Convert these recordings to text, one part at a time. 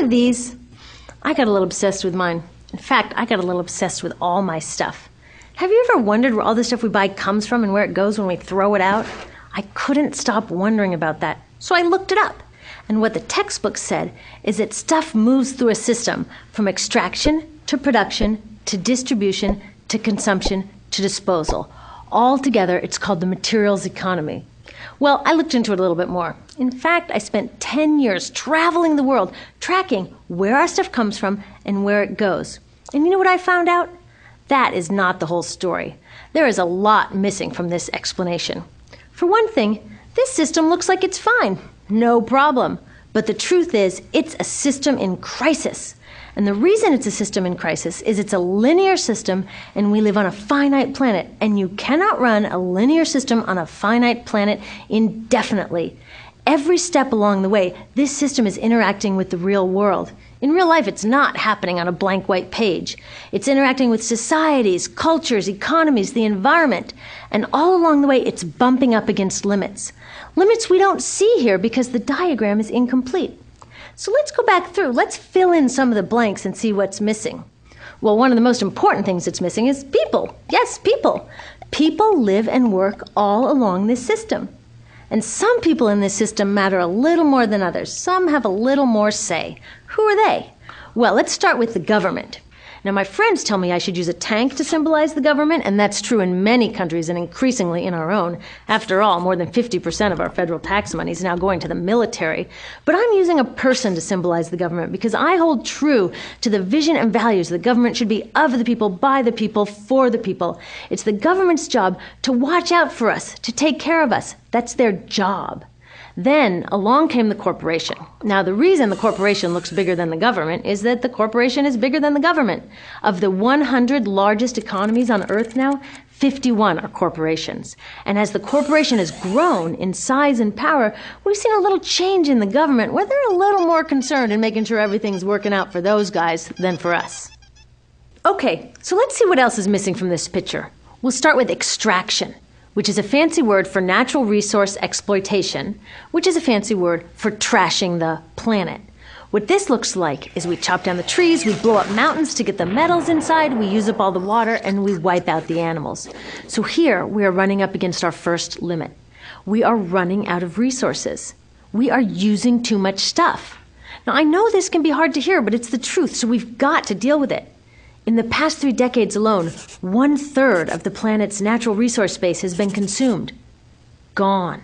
with these? I got a little obsessed with mine. In fact, I got a little obsessed with all my stuff. Have you ever wondered where all the stuff we buy comes from and where it goes when we throw it out? I couldn't stop wondering about that, so I looked it up. And what the textbook said is that stuff moves through a system from extraction to production to distribution to consumption to disposal. All together, it's called the materials economy. Well, I looked into it a little bit more. In fact, I spent 10 years traveling the world, tracking where our stuff comes from and where it goes. And you know what I found out? That is not the whole story. There is a lot missing from this explanation. For one thing, this system looks like it's fine. No problem. But the truth is, it's a system in crisis. And the reason it's a system in crisis is it's a linear system and we live on a finite planet. And you cannot run a linear system on a finite planet indefinitely. Every step along the way, this system is interacting with the real world. In real life, it's not happening on a blank white page. It's interacting with societies, cultures, economies, the environment. And all along the way, it's bumping up against limits. Limits we don't see here because the diagram is incomplete. So let's go back through. Let's fill in some of the blanks and see what's missing. Well, one of the most important things that's missing is people. Yes, people. People live and work all along this system. And some people in this system matter a little more than others. Some have a little more say. Who are they? Well, let's start with the government. Now, my friends tell me I should use a tank to symbolize the government, and that's true in many countries and increasingly in our own. After all, more than 50% of our federal tax money is now going to the military. But I'm using a person to symbolize the government because I hold true to the vision and values the government should be of the people, by the people, for the people. It's the government's job to watch out for us, to take care of us. That's their job. Then along came the corporation. Now, the reason the corporation looks bigger than the government is that the corporation is bigger than the government. Of the 100 largest economies on Earth now, 51 are corporations. And as the corporation has grown in size and power, we've seen a little change in the government where they're a little more concerned in making sure everything's working out for those guys than for us. Okay, so let's see what else is missing from this picture. We'll start with extraction, which is a fancy word for natural resource exploitation, which is a fancy word for trashing the planet. What this looks like is we chop down the trees, we blow up mountains to get the metals inside, we use up all the water, and we wipe out the animals. So here we are running up against our first limit. We are running out of resources. We are using too much stuff. Now, I know this can be hard to hear, but it's the truth, so we've got to deal with it. In the past 3 decades alone, 1/3 of the planet's natural resource base has been consumed. Gone.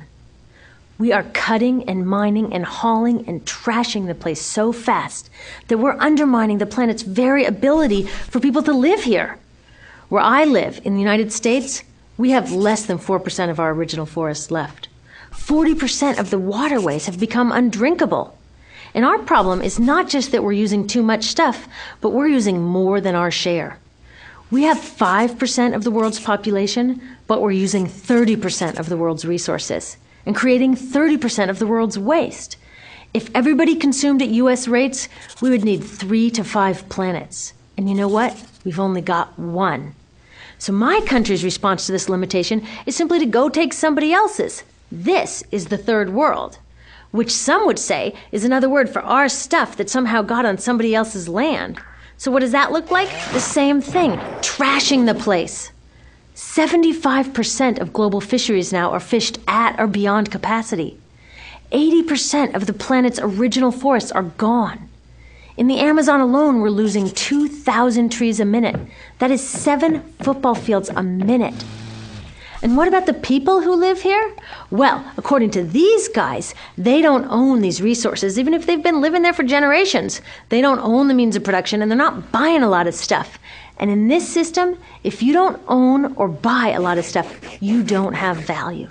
We are cutting and mining and hauling and trashing the place so fast that we're undermining the planet's very ability for people to live here. Where I live, in the United States, we have less than 4% of our original forests left. 40% of the waterways have become undrinkable. And our problem is not just that we're using too much stuff, but we're using more than our share. We have 5% of the world's population, but we're using 30% of the world's resources and creating 30% of the world's waste. If everybody consumed at US rates, we would need 3 to 5 planets. And you know what? We've only got 1. So my country's response to this limitation is simply to go take somebody else's. This is the third world, which some would say is another word for our stuff that somehow got on somebody else's land. So what does that look like? The same thing, trashing the place. 75% of global fisheries now are fished at or beyond capacity. 80% of the planet's original forests are gone. In the Amazon alone, we're losing 2,000 trees a minute. That is 7 football fields a minute. And what about the people who live here? Well, according to these guys, they don't own these resources, even if they've been living there for generations. They don't own the means of production, and they're not buying a lot of stuff. And in this system, if you don't own or buy a lot of stuff, you don't have value.